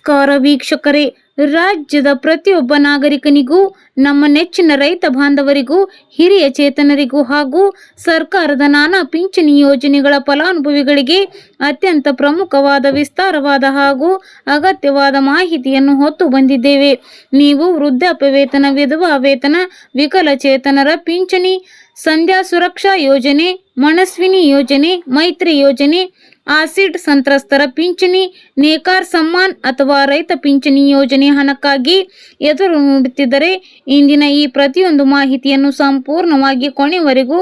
ನಮಸ್ಕಾರ ವೀಕ್ಷಕರೇ, ರಾಜ್ಯದ ಪ್ರತಿಯೊಬ್ಬ ನಾಗರಿಕನಿಗೂ, ನಮ್ಮ ನೆಚ್ಚಿನ ರೈತ ಬಾಂಧವರಿಗೂ, ಹಿರಿಯ ಚೇತನರಿಗೂ ಹಾಗೂ ಸರ್ಕಾರದ ನಾನಾ ಪಿಂಚಣಿ ಯೋಜನೆಗಳ ಫಲಾನುಭವಿಗಳಿಗೆ ಅತ್ಯಂತ ಪ್ರಮುಖವಾದ, ವಿಸ್ತಾರವಾದ ಹಾಗೂ ಅಗತ್ಯವಾದ ಮಾಹಿತಿಯನ್ನು ಹೊತ್ತು ಬಂದಿದ್ದೇವೆ. ನೀವು ವೃದ್ಧಾಪ್ಯ ವೇತನ, ವಿಧವಾ ವೇತನ, ವಿಕಲಚೇತನರ ಪಿಂಚಣಿ, ಸಂಧ್ಯಾ ಸುರಕ್ಷಾ ಯೋಜನೆ, ಮನಸ್ವಿನಿ ಯೋಜನೆ, ಮೈತ್ರಿ ಯೋಜನೆ, ಆಸಿಡ್ ಸಂತ್ರಸ್ತರ ಪಿಂಚಣಿ, ನೇಕಾರ ಸಮ್ಮಾನ್ ಅಥವಾ ರೈತ ಪಿಂಚಣಿ ಯೋಜನೆ ಹಣಕ್ಕಾಗಿ ಎದುರು ನೋಡುತ್ತಿದ್ದರೆ ಇಂದಿನ ಈ ಪ್ರತಿಯೊಂದು ಮಾಹಿತಿಯನ್ನು ಸಂಪೂರ್ಣವಾಗಿ ಕೊನೆವರೆಗೂ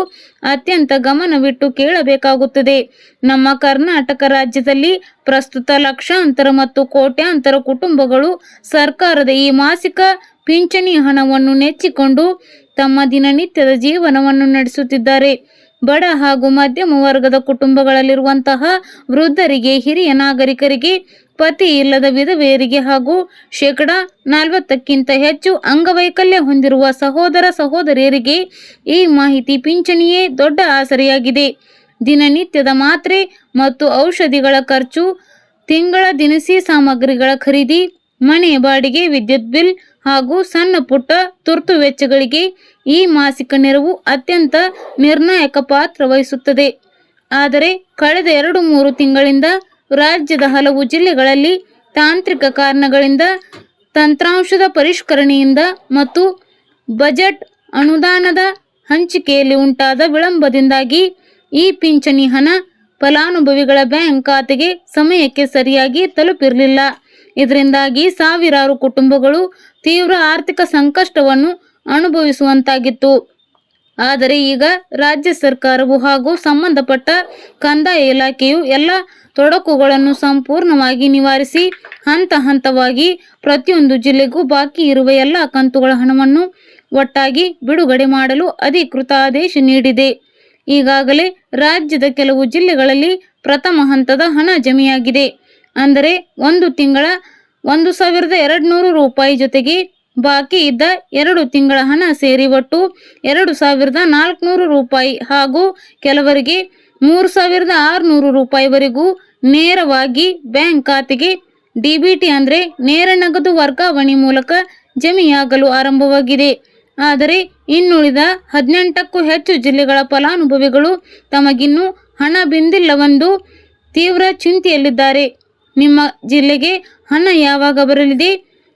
ಅತ್ಯಂತ ಗಮನವಿಟ್ಟು ಕೇಳಬೇಕಾಗುತ್ತದೆ. ನಮ್ಮ ಕರ್ನಾಟಕ ರಾಜ್ಯದಲ್ಲಿ ಪ್ರಸ್ತುತ ಲಕ್ಷಾಂತರ ಮತ್ತು ಕೋಟ್ಯಾಂತರ ಕುಟುಂಬಗಳು ಸರ್ಕಾರದ ಈ ಮಾಸಿಕ ಪಿಂಚಣಿ ಹಣವನ್ನು ನೆಚ್ಚಿಕೊಂಡು ತಮ್ಮ ದಿನನಿತ್ಯದ ಜೀವನವನ್ನು ನಡೆಸುತ್ತಿದ್ದಾರೆ. ಬಡ ಹಾಗೂ ಮಧ್ಯಮ ವರ್ಗದ ಕುಟುಂಬಗಳಲ್ಲಿರುವಂತಹ ವೃದ್ಧರಿಗೆ, ಹಿರಿಯ ನಾಗರಿಕರಿಗೆ, ಪತಿ ಇಲ್ಲದ ವಿಧವೆಯರಿಗೆ ಹಾಗೂ 40% ಹೆಚ್ಚು ಅಂಗವೈಕಲ್ಯ ಹೊಂದಿರುವ ಸಹೋದರ ಸಹೋದರಿಯರಿಗೆ ಈ ಮಾಹಿತಿ ಪಿಂಚಣಿಯೇ ದೊಡ್ಡ ಆಸರೆಯಾಗಿದೆ. ದಿನನಿತ್ಯದ ಮಾತ್ರೆ ಮತ್ತು ಔಷಧಿಗಳ ಖರ್ಚು, ತಿಂಗಳ ದಿನಸಿ ಸಾಮಗ್ರಿಗಳ ಖರೀದಿ, ಮನೆ ಬಾಡಿಗೆ, ವಿದ್ಯುತ್ ಬಿಲ್ ಹಾಗೂ ಸಣ್ಣ ಪುಟ್ಟ ತುರ್ತು ವೆಚ್ಚಗಳಿಗೆ ಈ ಮಾಸಿಕ ನೆರವು ಅತ್ಯಂತ ನಿರ್ಣಾಯಕ ಪಾತ್ರ ವಹಿಸುತ್ತದೆ. ಆದರೆ ಕಳೆದ 2-3 ತಿಂಗಳಿಂದ ರಾಜ್ಯದ ಹಲವು ಜಿಲ್ಲೆಗಳಲ್ಲಿ ತಾಂತ್ರಿಕ ಕಾರಣಗಳಿಂದ, ತಂತ್ರಾಂಶದ ಪರಿಷ್ಕರಣೆಯಿಂದ ಮತ್ತು ಬಜೆಟ್ ಅನುದಾನದ ಹಂಚಿಕೆಯಲ್ಲಿ ಉಂಟಾದ ವಿಳಂಬದಿಂದಾಗಿ ಈ ಪಿಂಚಣಿ ಹಣ ಫಲಾನುಭವಿಗಳ ಬ್ಯಾಂಕ್ ಖಾತೆಗೆ ಸಮಯಕ್ಕೆ ಸರಿಯಾಗಿ ತಲುಪಿರಲಿಲ್ಲ. ಇದರಿಂದಾಗಿ ಸಾವಿರಾರು ಕುಟುಂಬಗಳು ತೀವ್ರ ಆರ್ಥಿಕ ಸಂಕಷ್ಟವನ್ನು ಅನುಭವಿಸುವಂತಾಗಿತ್ತು. ಆದರೆ ಈಗ ರಾಜ್ಯ ಸರ್ಕಾರವು ಹಾಗೂ ಸಂಬಂಧಪಟ್ಟ ಕಂದಾಯ ಇಲಾಖೆಯು ಎಲ್ಲ ತೊಡಕುಗಳನ್ನು ಸಂಪೂರ್ಣವಾಗಿ ನಿವಾರಿಸಿ ಹಂತ ಹಂತವಾಗಿ ಪ್ರತಿಯೊಂದು ಜಿಲ್ಲೆಗೂ ಬಾಕಿ ಇರುವ ಎಲ್ಲ ಕಂತುಗಳ ಹಣವನ್ನು ಒಟ್ಟಾಗಿ ಬಿಡುಗಡೆ ಮಾಡಲು ಅಧಿಕೃತ ಆದೇಶ ನೀಡಿದೆ. ಈಗಾಗಲೇ ರಾಜ್ಯದ ಕೆಲವು ಜಿಲ್ಲೆಗಳಲ್ಲಿ ಪ್ರಥಮ ಹಂತದ ಹಣ ಜಮೆಯಾಗಿದೆ. ಅಂದರೆ ಒಂದು ತಿಂಗಳ 1,200 ರೂಪಾಯಿ ಜೊತೆಗೆ ಬಾಕಿ ಇದ್ದ 2 ತಿಂಗಳ ಹಣ ಸೇರಿ ಒಟ್ಟು 2,400 ರೂಪಾಯಿ ಹಾಗೂ ಕೆಲವರಿಗೆ 3,600 ರೂಪಾಯಿವರೆಗೂ ನೇರವಾಗಿ ಬ್ಯಾಂಕ್ ಖಾತೆಗೆ DBT ಅಂದರೆ ನೇರ ನಗದು ವರ್ಗಾವಣೆ ಮೂಲಕ ಜಮೆಯಾಗಲು ಆರಂಭವಾಗಿದೆ. ಆದರೆ ಇನ್ನುಳಿದ 18ಕ್ಕೂ ಹೆಚ್ಚು ಜಿಲ್ಲೆಗಳ ಫಲಾನುಭವಿಗಳು ತಮಗಿನ್ನೂ ಹಣ ಬಂದಿಲ್ಲವೆಂದು ತೀವ್ರ ಚಿಂತೆಯಲ್ಲಿದ್ದಾರೆ. ನಿಮ್ಮ ಜಿಲ್ಲೆಗೆ ಹಣ ಯಾವಾಗ ಬರಲಿದೆ,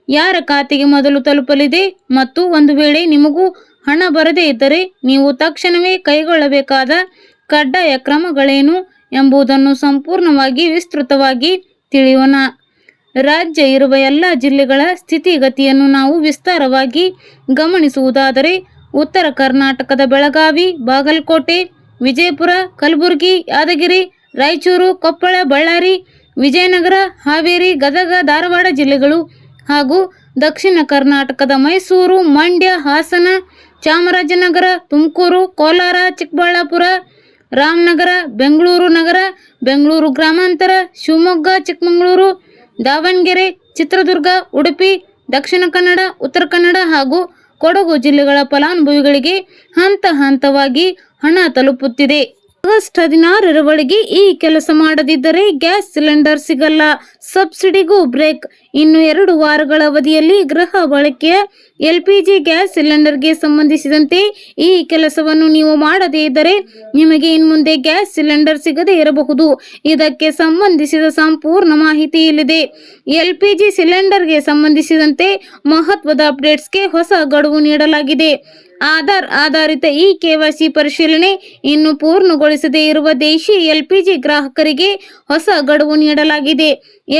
ಯಾರ ಖಾತೆಗೆ ಮೊದಲು ತಲುಪಲಿದೆ ಮತ್ತು ಒಂದು ವೇಳೆ ನಿಮಗೂ ಹಣ ಬರದೇ ಇದ್ದರೆ ನೀವು ತಕ್ಷಣವೇ ಕೈಗೊಳ್ಳಬೇಕಾದ ಕಡ್ಡಾಯ ಕ್ರಮಗಳೇನು ಎಂಬುದನ್ನು ಸಂಪೂರ್ಣವಾಗಿ ವಿಸ್ತೃತವಾಗಿ ತಿಳಿಯೋಣ. ರಾಜ್ಯ ಇರುವ ಎಲ್ಲ ಜಿಲ್ಲೆಗಳ ಸ್ಥಿತಿಗತಿಯನ್ನು ನಾವು ವಿಸ್ತಾರವಾಗಿ ಗಮನಿಸುವುದಾದರೆ, ಉತ್ತರ ಕರ್ನಾಟಕದ ಬೆಳಗಾವಿ, ಬಾಗಲಕೋಟೆ, ವಿಜಯಪುರ, ಕಲಬುರಗಿ, ಯಾದಗಿರಿ, ರಾಯಚೂರು, ಕೊಪ್ಪಳ, ಬಳ್ಳಾರಿ, ವಿಜಯನಗರ, ಹಾವೇರಿ, ಗದಗ, ಧಾರವಾಡ ಜಿಲ್ಲೆಗಳು ಹಾಗೂ ದಕ್ಷಿಣ ಕರ್ನಾಟಕದ ಮೈಸೂರು, ಮಂಡ್ಯ, ಹಾಸನ, ಚಾಮರಾಜನಗರ, ತುಮಕೂರು, ಕೋಲಾರ, ಚಿಕ್ಕಬಳ್ಳಾಪುರ, ರಾಮನಗರ, ಬೆಂಗಳೂರು ನಗರ, ಬೆಂಗಳೂರು ಗ್ರಾಮಾಂತರ, ಶಿವಮೊಗ್ಗ, ಚಿಕ್ಕಮಗಳೂರು, ದಾವಣಗೆರೆ, ಚಿತ್ರದುರ್ಗ, ಉಡುಪಿ, ದಕ್ಷಿಣ ಕನ್ನಡ, ಉತ್ತರ ಕನ್ನಡ ಹಾಗೂ ಕೊಡಗು ಜಿಲ್ಲೆಗಳ ಫಲಾನುಭವಿಗಳಿಗೆ ಹಂತ ಹಂತವಾಗಿ ಹಣ ತಲುಪುತ್ತಿದೆ. ಆಗಸ್ಟ್ 16ರ ಒಳಗೆ ಈ ಕೆಲಸ ಮಾಡದಿದ್ದರೆ ಗ್ಯಾಸ್ ಸಿಲಿಂಡರ್ ಸಿಗಲ್ಲ, ಸಬ್ಸಿಡಿಗೂ ಬ್ರೇಕ್. ಇನ್ನು 2 ವಾರಗಳ ಅವಧಿಯಲ್ಲಿ ಗೃಹ ಬಳಕೆಯ LPG ಗ್ಯಾಸ್ ಸಿಲಿಂಡರ್ಗೆ ಸಂಬಂಧಿಸಿದಂತೆ ಈ ಕೆಲಸವನ್ನು ನೀವು ಮಾಡದೇ ಇದ್ದರೆ ನಿಮಗೆ ಇನ್ಮುಂದೆ ಗ್ಯಾಸ್ ಸಿಲಿಂಡರ್ ಸಿಗದೇ ಇರಬಹುದು. ಇದಕ್ಕೆ ಸಂಬಂಧಿಸಿದ ಸಂಪೂರ್ಣ ಮಾಹಿತಿ ಇಲ್ಲಿದೆ. LPG ಸಿಲಿಂಡರ್ಗೆ ಸಂಬಂಧಿಸಿದಂತೆ ಮಹತ್ವದ ಅಪ್ಡೇಟ್ಸ್ಗೆ ಹೊಸ ಗಡುವು ನೀಡಲಾಗಿದೆ. ಆಧಾರ್ ಆಧಾರಿತ ಈ KYC ಪರಿಶೀಲನೆ ಇನ್ನು ಪೂರ್ಣಗೊಳಿಸದೇ ಇರುವ ದೇಶಿ LPG ಗ್ರಾಹಕರಿಗೆ ಹೊಸ ಗಡುವು ನೀಡಲಾಗಿದೆ.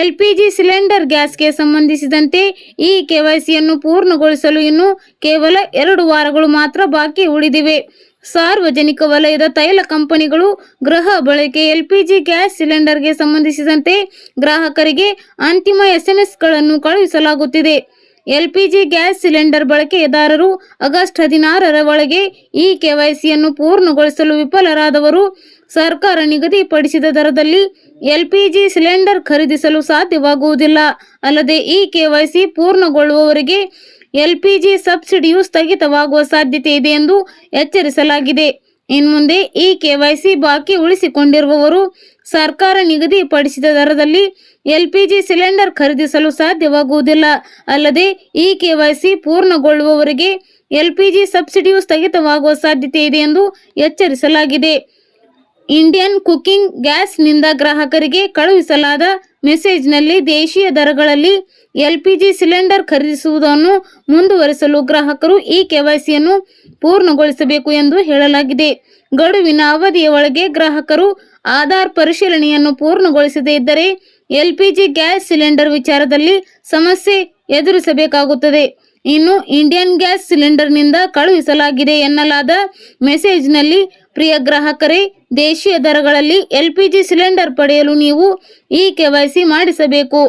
LPG ಸಿಲಿಂಡರ್ ಗ್ಯಾಸ್ಗೆ ಸಂಬಂಧಿಸಿದಂತೆ ಈ KYCಯನ್ನು ಪೂರ್ಣಗೊಳಿಸಲು ಇನ್ನು ಕೇವಲ 2 ವಾರಗಳು ಮಾತ್ರ ಬಾಕಿ ಉಳಿದಿವೆ. ಸಾರ್ವಜನಿಕ ವಲಯದ ತೈಲ ಕಂಪನಿಗಳು ಗೃಹ ಬಳಕೆ LPG ಗ್ಯಾಸ್ ಸಿಲಿಂಡರ್ಗೆ ಸಂಬಂಧಿಸಿದಂತೆ ಗ್ರಾಹಕರಿಗೆ ಅಂತಿಮ SMS ಗಳನ್ನು ಕಳುಹಿಸಲಾಗುತ್ತಿದೆ. LPG ಗ್ಯಾಸ್ ಸಿಲಿಂಡರ್ ಬಳಕೆದಾರರು ಆಗಸ್ಟ್ 16ರ ಒಳಗೆ ಈ KYCಯನ್ನು ಪೂರ್ಣಗೊಳಿಸಲು ವಿಫಲರಾದವರು ಸರ್ಕಾರ ನಿಗದಿಪಡಿಸಿದ ದರದಲ್ಲಿ LPG ಸಿಲಿಂಡರ್ ಖರೀದಿಸಲು ಸಾಧ್ಯವಾಗುವುದಿಲ್ಲ. ಅಲ್ಲದೆ ಈ KYC ಪೂರ್ಣಗೊಳ್ಳುವವರೆಗೆ LPG ಸಬ್ಸಿಡಿಯು ಸ್ಥಗಿತವಾಗುವ ಸಾಧ್ಯತೆ ಇದೆ ಎಂದು ಎಚ್ಚರಿಸಲಾಗಿದೆ. ಇನ್ಮುಂದೆ ಈ KYC ಬಾಕಿ ಉಳಿಸಿಕೊಂಡಿರುವವರು ಸರ್ಕಾರ ನಿಗದಿಪಡಿಸಿದ ದರದಲ್ಲಿ ಎಲ್ಪಿಜಿ ಸಿಲಿಂಡರ್ ಖರೀದಿಸಲು ಸಾಧ್ಯವಾಗುವುದಿಲ್ಲ. ಅಲ್ಲದೆ ಈ ಕೆವೈಸಿ ಪೂರ್ಣಗೊಳ್ಳುವವರೆಗೆ ಎಲ್ಪಿಜಿ ಸಬ್ಸಿಡಿಯು ಸ್ಥಗಿತವಾಗುವ ಸಾಧ್ಯತೆ ಇದೆ ಎಂದು ಎಚ್ಚರಿಸಲಾಗಿದೆ. ಇಂಡಿಯನ್ ಕುಕಿಂಗ್ ಗ್ಯಾಸ್ನಿಂದ ಗ್ರಾಹಕರಿಗೆ ಕಳುಹಿಸಲಾದ ಮೆಸೇಜ್ನಲ್ಲಿ ದೇಶೀಯ ದರಗಳಲ್ಲಿ ಎಲ್ಪಿಜಿ ಸಿಲಿಂಡರ್ ಖರೀದಿಸುವುದನ್ನು ಮುಂದುವರಿಸಲು ಗ್ರಾಹಕರು ಈ ಕೆವೈಸಿಯನ್ನು ಪೂರ್ಣಗೊಳಿಸಬೇಕು ಎಂದು ಹೇಳಲಾಗಿದೆ. ಗಡುವಿನ ಅವಧಿಯ ಒಳಗೆ ಗ್ರಾಹಕರು ಆಧಾರ್ ಪರಿಶೀಲನೆಯನ್ನು ಪೂರ್ಣಗೊಳಿಸದೇ ಇದ್ದರೆ ಎಲ್ಪಿಜಿ ಗ್ಯಾಸ್ ಸಿಲಿಂಡರ್ ವಿಚಾರದಲ್ಲಿ ಸಮಸ್ಯೆ ಎದುರಿಸಬೇಕಾಗುತ್ತದೆ. ಇನ್ನು ಇಂಡಿಯನ್ ಗ್ಯಾಸ್ ಸಿಲಿಂಡರ್ನಿಂದ ಕಳುಹಿಸಲಾಗಿದೆ ಎನ್ನಲಾದ ಮೆಸೇಜ್ನಲ್ಲಿ, ಪ್ರಿಯ ಗ್ರಾಹಕರೇ, ದೇಶೀಯ ದರಗಳಲ್ಲಿ ಎಲ್ಪಿಜಿ ಸಿಲಿಂಡರ್ ಪಡೆಯಲು ನೀವು ಈ ಕೆವೈಸಿ ಮಾಡಿಸಬೇಕು.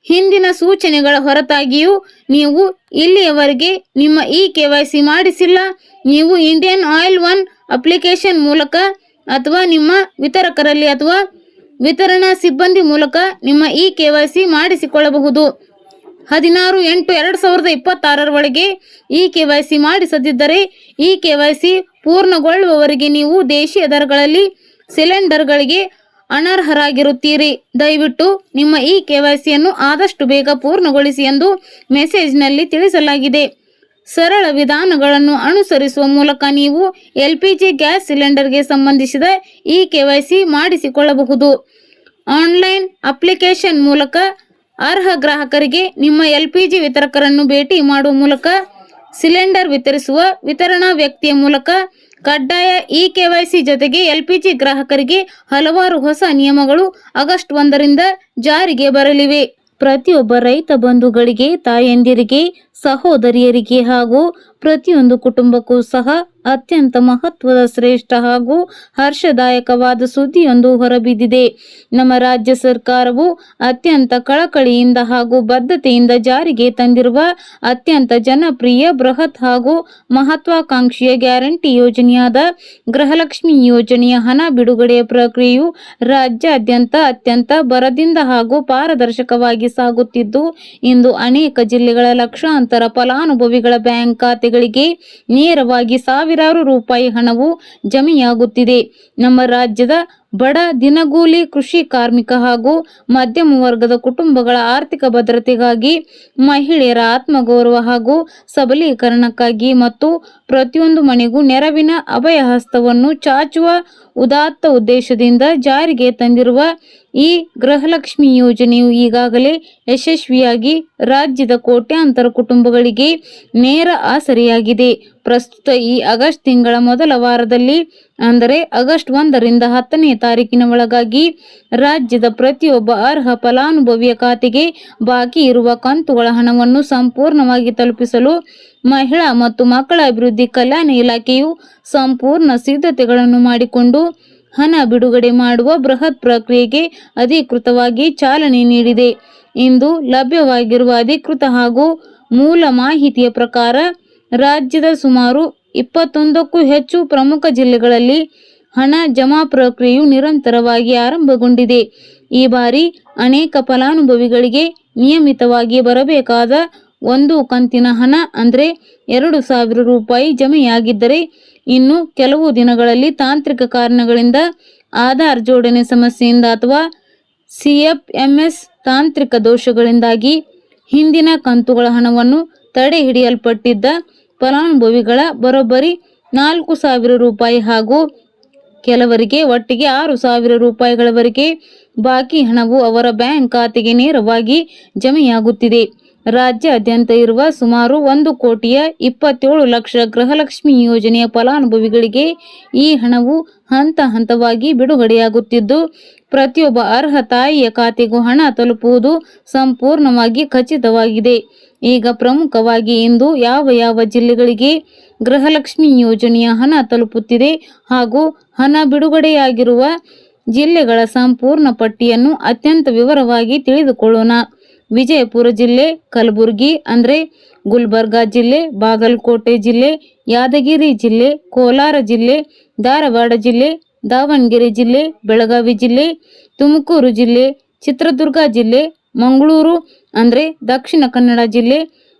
ಹಿಂದಿನ ಸೂಚನೆಗಳ ಹೊರತಾಗಿಯೂ ನೀವು ಇಲ್ಲಿಯವರೆಗೆ ನಿಮ್ಮ ಈ ಕೆವೈಸಿ ಮಾಡಿಸಿಲ್ಲ, ನೀವು ಇಂಡಿಯನ್ ಆಯಿಲ್ ಒನ್ ಅಪ್ಲಿಕೇಶನ್ ಮೂಲಕ ಅಥವಾ ನಿಮ್ಮ ವಿತರಕರಲ್ಲಿ ಅಥವಾ ವಿತರಣಾ ಸಿಬ್ಬಂದಿ ಮೂಲಕ ನಿಮ್ಮ ಈ ಕೆವೈಸಿ ಮಾಡಿಸಿಕೊಳ್ಳಬಹುದು. 16/8/2026 ಒಳಗೆ ಈ ಕೆವೈಸಿ ಮಾಡಿಸದಿದ್ದರೆ ಈ ಕೆವೈಸಿ ಪೂರ್ಣಗೊಳ್ಳುವವರೆಗೆ ನೀವು ದೇಶೀಯ ದರಗಳಲ್ಲಿ ಸಿಲಿಂಡರ್ಗಳಿಗೆ ಅನರ್ಹರಾಗಿರುತ್ತೀರಿ. ದಯವಿಟ್ಟು ನಿಮ್ಮ ಈ ಕೆವೈಸಿಯನ್ನು ಆದಷ್ಟು ಬೇಗ ಪೂರ್ಣಗೊಳಿಸಿ ಎಂದು ಮೆಸೇಜ್ನಲ್ಲಿ ತಿಳಿಸಲಾಗಿದೆ. ಸರಳ ವಿಧಾನಗಳನ್ನು ಅನುಸರಿಸುವ ಮೂಲಕ ನೀವು ಎಲ್ಪಿಜಿ ಗ್ಯಾಸ್ ಸಿಲಿಂಡರ್ಗೆ ಸಂಬಂಧಿಸಿದ ಈ ಕೆವೈಸಿ ಮಾಡಿಸಿಕೊಳ್ಳಬಹುದು. ಆನ್ಲೈನ್ ಅಪ್ಲಿಕೇಶನ್ ಮೂಲಕ ಅರ್ಹ ಗ್ರಾಹಕರಿಗೆ ನಿಮ್ಮ ಎಲ್ಪಿಜಿ ವಿತರಕರನ್ನು ಭೇಟಿ ಮಾಡುವ ಮೂಲಕ ಸಿಲಿಂಡರ್ ವಿತರಿಸುವ ವಿತರಣಾ ವ್ಯಕ್ತಿಯ ಮೂಲಕ ಕಡ್ಡಾಯ ಈ ಕೆವೈಸಿ ಜೊತೆಗೆ ಎಲ್ಪಿಜಿ ಗ್ರಾಹಕರಿಗೆ ಹಲವಾರು ಹೊಸ ನಿಯಮಗಳು ಆಗಸ್ಟ್ 1ರಿಂದ ಜಾರಿಗೆ ಬರಲಿವೆ. ಪ್ರತಿಯೊಬ್ಬ ರೈತ ಬಂಧುಗಳಿಗೆ, ತಾಯಂದಿರಿಗೆ, ಸಹೋದರಿಯರಿಗೆ ಹಾಗೂ ಪ್ರತಿಯೊಂದು ಕುಟುಂಬಕ್ಕೂ ಸಹ ಅತ್ಯಂತ ಮಹತ್ವದ, ಶ್ರೇಷ್ಠ ಹಾಗೂ ಹರ್ಷದಾಯಕವಾದ ಸುದ್ದಿಯೊಂದು ಹೊರಬಿದ್ದಿದೆ. ನಮ್ಮ ರಾಜ್ಯ ಸರ್ಕಾರವು ಅತ್ಯಂತ ಕಳಕಳಿಯಿಂದ ಹಾಗೂ ಬದ್ಧತೆಯಿಂದ ಜಾರಿಗೆ ತಂದಿರುವ ಅತ್ಯಂತ ಜನಪ್ರಿಯ, ಬೃಹತ್ ಹಾಗೂ ಮಹತ್ವಾಕಾಂಕ್ಷೆಯ ಗ್ಯಾರಂಟಿ ಯೋಜನೆಯಾದ ಗೃಹಲಕ್ಷ್ಮಿ ಯೋಜನೆಯ ಹಣ ಬಿಡುಗಡೆಯ ಪ್ರಕ್ರಿಯೆಯು ರಾಜ್ಯಾದ್ಯಂತ ಅತ್ಯಂತ ಭರದಿಂದ ಹಾಗೂ ಪಾರದರ್ಶಕವಾಗಿ ಸಾಗುತ್ತಿದ್ದು, ಇಂದು ಅನೇಕ ಜಿಲ್ಲೆಗಳ ಲಕ್ಷಾಂತರ ಫಲಾನುಭವಿಗಳ ಬ್ಯಾಂಕ್ ಖಾತೆಗಳಿಗೆ ನೇರವಾಗಿ ಸಾವಿರಾರು ರೂಪಾಯಿ ಹಣವು ಜಮೆಯಾಗುತ್ತಿದೆ. ನಮ್ಮ ರಾಜ್ಯದ ಬಡ, ದಿನಗೂಲಿ, ಕೃಷಿ ಕಾರ್ಮಿಕ ಹಾಗೂ ಮಧ್ಯಮ ವರ್ಗದ ಕುಟುಂಬಗಳ ಆರ್ಥಿಕ ಭದ್ರತೆಗಾಗಿ, ಮಹಿಳೆಯರ ಆತ್ಮಗೌರವ ಹಾಗೂ ಸಬಲೀಕರಣಕ್ಕಾಗಿ ಮತ್ತು ಪ್ರತಿಯೊಂದು ಮನೆಗೂ ನೆರವಿನ ಅಭಯ ಹಸ್ತವನ್ನು ಚಾಚುವ ಉದಾತ್ತ ಉದ್ದೇಶದಿಂದ ಜಾರಿಗೆ ತಂದಿರುವ ಈ ಗೃಹಲಕ್ಷ್ಮಿ ಯೋಜನೆಯು ಈಗಾಗಲೇ ಯಶಸ್ವಿಯಾಗಿ ರಾಜ್ಯದ ಕೋಟ್ಯಾಂತರ ಕುಟುಂಬಗಳಿಗೆ ನೇರ ಆಸರೆಯಾಗಿದೆ. ಪ್ರಸ್ತುತ ಈ ಆಗಸ್ಟ್ ತಿಂಗಳ ಮೊದಲ ವಾರದಲ್ಲಿ, ಅಂದರೆ ಆಗಸ್ಟ್ 1ರಿಂದ 10ನೇ ತಾರೀಕಿನ ಒಳಗಾಗಿ ರಾಜ್ಯದ ಪ್ರತಿಯೊಬ್ಬ ಅರ್ಹ ಫಲಾನುಭವಿಯ ಖಾತೆಗೆ ಬಾಕಿ ಇರುವ ಕಂತುಗಳ ಹಣವನ್ನು ಸಂಪೂರ್ಣವಾಗಿ ತಲುಪಿಸಲು ಮಹಿಳಾ ಮತ್ತು ಮಕ್ಕಳ ಅಭಿವೃದ್ಧಿ ಕಲ್ಯಾಣ ಇಲಾಖೆಯು ಸಂಪೂರ್ಣ ಸಿದ್ಧತೆಗಳನ್ನು ಮಾಡಿಕೊಂಡು ಹಣ ಬಿಡುಗಡೆ ಮಾಡುವ ಬೃಹತ್ ಪ್ರಕ್ರಿಯೆಗೆ ಅಧಿಕೃತವಾಗಿ ಚಾಲನೆ ನೀಡಿದೆ. ಇಂದು ಲಭ್ಯವಾಗಿರುವ ಅಧಿಕೃತ ಹಾಗೂ ಮೂಲ ಮಾಹಿತಿಯ ಪ್ರಕಾರ ರಾಜ್ಯದ ಸುಮಾರು 21ಕ್ಕೂ ಹೆಚ್ಚು ಪ್ರಮುಖ ಜಿಲ್ಲೆಗಳಲ್ಲಿ ಹಣ ಜಮಾ ಪ್ರಕ್ರಿಯೆಯು ನಿರಂತರವಾಗಿ ಆರಂಭಗೊಂಡಿದೆ. ಈ ಬಾರಿ ಅನೇಕ ಫಲಾನುಭವಿಗಳಿಗೆ ನಿಯಮಿತವಾಗಿ ಬರಬೇಕಾದ ಒಂದು ಕಂತಿನ ಹಣ ಅಂದರೆ 2,000 ರೂಪಾಯಿ ಜಮೆಯಾಗಿದ್ದರೆ, ಇನ್ನು ಕೆಲವು ದಿನಗಳಲ್ಲಿ ತಾಂತ್ರಿಕ ಕಾರಣಗಳಿಂದ, ಆಧಾರ್ ಜೋಡಣೆ ಸಮಸ್ಯೆಯಿಂದ ಅಥವಾ CFMS ತಾಂತ್ರಿಕ ದೋಷಗಳಿಂದಾಗಿ ಹಿಂದಿನ ಕಂತುಗಳ ಹಣವನ್ನು ತಡೆ ಹಿಡಿಯಲ್ಪಟ್ಟಿದ್ದ ಫಲಾನುಭವಿಗಳ ಬರೋಬ್ಬರಿ 4,000 ರೂಪಾಯಿ ಹಾಗೂ ಕೆಲವರಿಗೆ ಒಟ್ಟಿಗೆ 6,000 ರೂಪಾಯಿಗಳವರೆಗೆ ಬಾಕಿ ಹಣವು ಅವರ ಬ್ಯಾಂಕ್ ಖಾತೆಗೆ ನೇರವಾಗಿ ಜಮೆಯಾಗುತ್ತಿದೆ. ರಾಜ್ಯಾದ್ಯಂತ ಇರುವ ಸುಮಾರು 1,27 ಲಕ್ಷ ಗೃಹಲಕ್ಷ್ಮಿ ಯೋಜನೆಯ ಫಲಾನುಭವಿಗಳಿಗೆ ಈ ಹಣವು ಹಂತ ಹಂತವಾಗಿ ಬಿಡುಗಡೆಯಾಗುತ್ತಿದ್ದು, ಪ್ರತಿಯೊಬ್ಬ ಅರ್ಹ ತಾಯಿಯ ಖಾತೆಗೂ ಹಣ ತಲುಪುವುದು ಸಂಪೂರ್ಣವಾಗಿ ಖಚಿತವಾಗಿದೆ. ಈಗ ಪ್ರಮುಖವಾಗಿ ಇಂದು ಯಾವ ಜಿಲ್ಲೆಗಳಿಗೆ ಗೃಹಲಕ್ಷ್ಮಿ ಯೋಜನೆಯ ಹಣ ತಲುಪುತ್ತಿದೆ ಹಾಗೂ ಹಣ ಬಿಡುಗಡೆಯಾಗಿರುವ ಜಿಲ್ಲೆಗಳ ಸಂಪೂರ್ಣ ಪಟ್ಟಿಯನ್ನು ಅತ್ಯಂತ ವಿವರವಾಗಿ ತಿಳಿದುಕೊಳ್ಳೋಣ. ವಿಜಯಪುರ ಜಿಲ್ಲೆ, ಕಲಬುರಗಿ ಅಂದರೆ ಗುಲ್ಬರ್ಗಾ ಜಿಲ್ಲೆ, ಬಾಗಲಕೋಟೆ ಜಿಲ್ಲೆ, ಯಾದಗಿರಿ ಜಿಲ್ಲೆ, ಕೋಲಾರ ಜಿಲ್ಲೆ, ಧಾರವಾಡ ಜಿಲ್ಲೆ, ದಾವಣಗೆರೆ ಜಿಲ್ಲೆ, ಬೆಳಗಾವಿ ಜಿಲ್ಲೆ, ತುಮಕೂರು ಜಿಲ್ಲೆ, ಚಿತ್ರದುರ್ಗ ಜಿಲ್ಲೆ, ಮಂಗಳೂರು ಅಂದರೆ ದಕ್ಷಿಣ ಕನ್ನಡ ಜಿಲ್ಲೆ,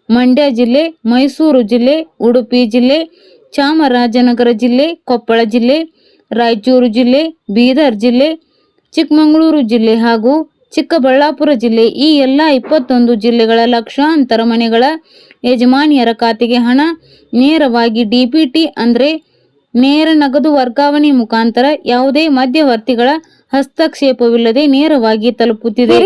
ಮಂಡ್ಯ ಜಿಲ್ಲೆ, ಮೈಸೂರು ಜಿಲ್ಲೆ, ಉಡುಪಿ ಜಿಲ್ಲೆ, ಚಾಮರಾಜನಗರ ಜಿಲ್ಲೆ, ಕೊಪ್ಪಳ ಜಿಲ್ಲೆ, ರಾಯಚೂರು ಜಿಲ್ಲೆ, ಬೀದರ್ ಜಿಲ್ಲೆ, ಚಿಕ್ಕಮಗಳೂರು ಜಿಲ್ಲೆ ಹಾಗೂ ಚಿಕ್ಕಬಳ್ಳಾಪುರ ಜಿಲ್ಲೆ. ಈ ಎಲ್ಲ 21 ಜಿಲ್ಲೆಗಳ ಲಕ್ಷಾಂತರ ಮನೆಗಳ ಯಜಮಾನಿಯರ ಖಾತೆಗೆ ಹಣ ನೇರವಾಗಿ ಡಿಬಿಟಿ ಅಂದ್ರೆ ನೇರ ನಗದು ವರ್ಗಾವಣೆ ಮುಖಾಂತರ ಯಾವುದೇ ಮಧ್ಯವರ್ತಿಗಳ ಹಸ್ತಕ್ಷೇಪವಿಲ್ಲದೆ ನೇರವಾಗಿ ತಲುಪುತ್ತಿದೆ.